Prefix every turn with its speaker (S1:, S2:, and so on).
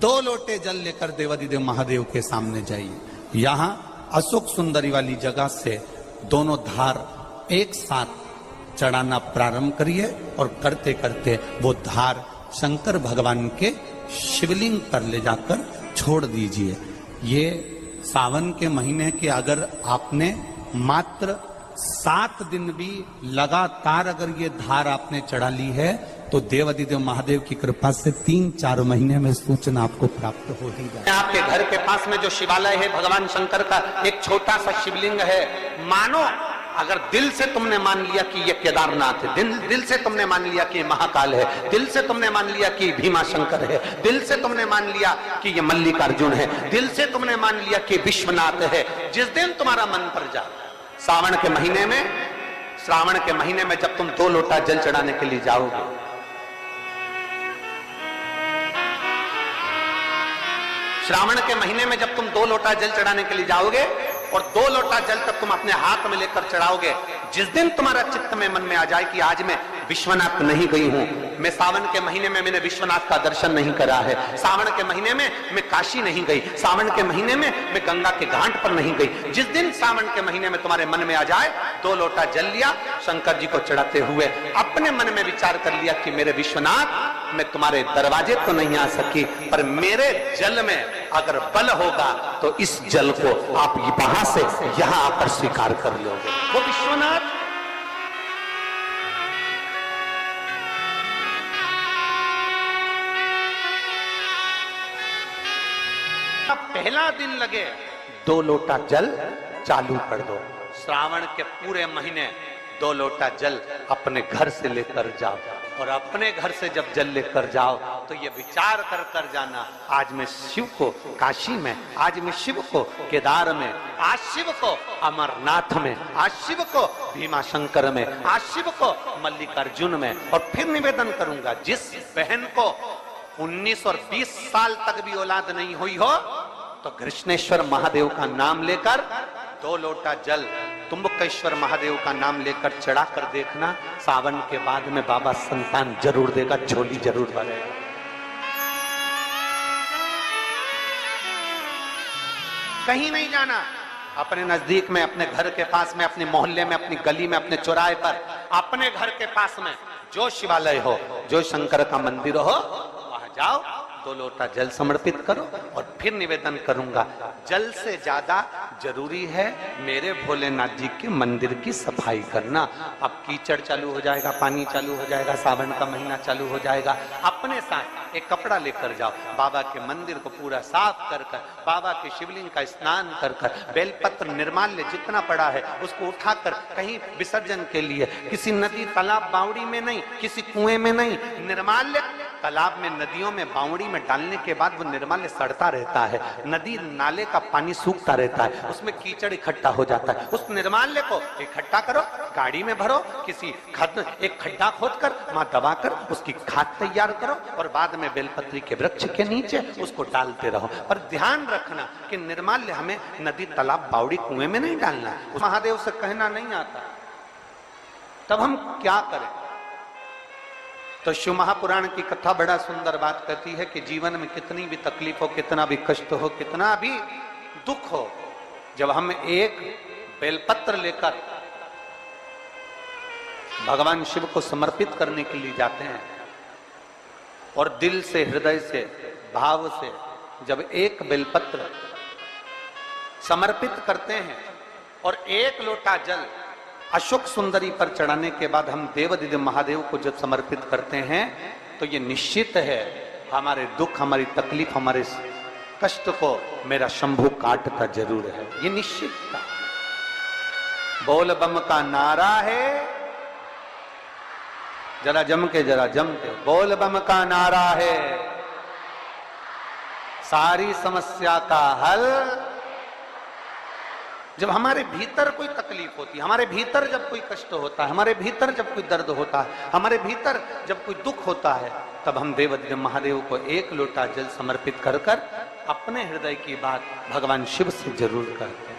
S1: 2 लोटे जल लेकर देवादिदेव महादेव के सामने जाइए। यहाँ अशोक सुंदरी वाली जगह से दोनों धार एक साथ चढ़ाना प्रारंभ करिए और करते करते वो धार शंकर भगवान के शिवलिंग पर ले जाकर छोड़ दीजिए। ये सावन के महीने के अगर आपने मात्र 7 दिन भी लगातार अगर ये धार आपने चढ़ा ली है तो देवादिदेव महादेव की कृपा से 3-4 महीने में सूचना आपको प्राप्त हो ही जाए।
S2: आपके घर के पास में जो शिवालय है भगवान शंकर का एक छोटा सा शिवलिंग है। मानो अगर दिल से तुमने मान लिया कि ये केदारनाथ है, दिल से तुमने मान लिया कि महाकाल है, दिल से तुमने मान लिया कि भीमा शंकर है, दिल से तुमने मान लिया कि ये मल्लिकार्जुन है, दिल से तुमने मान लिया कि विश्वनाथ है। जिस दिन तुम्हारा मन पर जाए श्रावण के महीने में जब तुम 2 लोटा जल चढ़ाने के लिए जाओगे, श्रावण के महीने में जब तुम 2 लोटा जल चढ़ाने के लिए जाओगे और 2 लोटा जल तक तुम अपने हाथ में लेकर चढ़ाओगे, जिस दिन तुम्हारा चित्त में मन में आ जाए कि आज मैं विश्वनाथ नहीं गई हूं, मैं सावन के महीने में मैंने विश्वनाथ का दर्शन नहीं करा है, सावन के महीने में मैं काशी नहीं गई, सावन के महीने में मैं गंगा के घाट पर नहीं गई, जिस दिन सावन के महीने में तुम्हारे मन में आ जाए 2 लोटा जल लिया, शंकर जी को चढ़ाते हुए अपने मन में विचार कर लिया कि मेरे विश्वनाथ मैं तुम्हारे दरवाजे तो नहीं आ सकी, पर मेरे जल में अगर बल होगा तो इस जल को आप वहां से यहां आकर स्वीकार कर लोगे। वो विश्वनाथ पहला दिन लगे 2 लोटा जल चालू कर दो। श्रावण के पूरे महीने 2 लोटा जल अपने घर से लेकर जाओ और अपने घर से जब जल लेकर जाओ तो ये विचार कर कर जाना, आज मैं शिव को काशी में, आज मैं शिव को केदार में, आज शिव को अमरनाथ में, आज शिव को भीमा शंकर में, आज शिव को मल्लिकार्जुन में। और फिर निवेदन करूंगा, जिस बहन को 19 और 20 साल तक भी औलाद नहीं हुई हो तो कृष्णेश्वर महादेव का नाम लेकर 2 लोटा जल तुम्बकेश्वर महादेव का नाम लेकर चढ़ा कर देखना, सावन के बाद में बाबा संतान जरूर देगा, झोली जरूर भरेगा। कहीं नहीं जाना, अपने नजदीक में, अपने घर के पास में, अपने मोहल्ले में, अपनी गली में, अपने चौराहे पर, अपने घर के पास में जो शिवालय हो, जो शंकर का मंदिर हो, वहां जाओ, 2 लोटा जल समर्पित करो और फिर निवेदन करूंगा, जल से ज्यादा जरूरी है मेरे भोलेनाथ जी के मंदिर की सफाई करना। अब कीचड़ चालू हो जाएगा, पानी चालू हो जाएगा, सावन का महीना चालू हो जाएगा, अपने साथ एक कपड़ा लेकर जाओ, बाबा के मंदिर को पूरा साफ कर कर, बाबा के शिवलिंग का स्नान कर कर, बेलपत्र निर्माल्य जितना पड़ा है उसको उठाकर कहीं विसर्जन के लिए, किसी नदी तालाब बावड़ी में नहीं, किसी कुएं में नहीं, निर्माल्य तालाब में, नदियों में, बावड़ी में डालने के बाद वो निर्माल्य सड़ता रहता है, नदी नाले का पानी सूखता रहता है, उसमें कीचड़ इकट्ठा हो जाता है। उस निर्माल्य को इकट्ठा करो, गाड़ी में भरो, किसी एक खड्डा खोदकर वहां दबाकर उसकी खाद तैयार करो और बाद में बेलपत्री के वृक्ष के नीचे उसको डालते रहो। पर ध्यान रखना कि निर्माल्य हमें नदी तालाब बावड़ी कुएं में नहीं डालना, महादेव से कहना नहीं आता। तब हम क्या करें? तो शिव महापुराण की कथा बड़ा सुंदर बात कहती है कि जीवन में कितनी भी तकलीफ हो, कितना भी कष्ट हो, कितना भी दुख हो, जब हम एक बेलपत्र लेकर भगवान शिव को समर्पित करने के लिए जाते हैं और दिल से, हृदय से, भाव से जब एक बेलपत्र समर्पित करते हैं और 1 लोटा जल अशोक सुंदरी पर चढ़ाने के बाद हम देवादिदेव महादेव को जब समर्पित करते हैं तो ये निश्चित है हमारे दुख, हमारी तकलीफ, हमारे कष्ट को मेरा शंभू काटता जरूर है, ये निश्चित था। बोल बम का नारा है, जरा जम के बोल बम का नारा है, सारी समस्या का हल। जब हमारे भीतर कोई तकलीफ होती है, हमारे भीतर जब कोई कष्ट होता है, हमारे भीतर जब कोई दर्द होता है, हमारे भीतर जब कोई दुख होता है, तब हम देवादिदेव महादेव को 1 लोटा जल समर्पित कर कर अपने हृदय की बात भगवान शिव से जरूर करते हैं।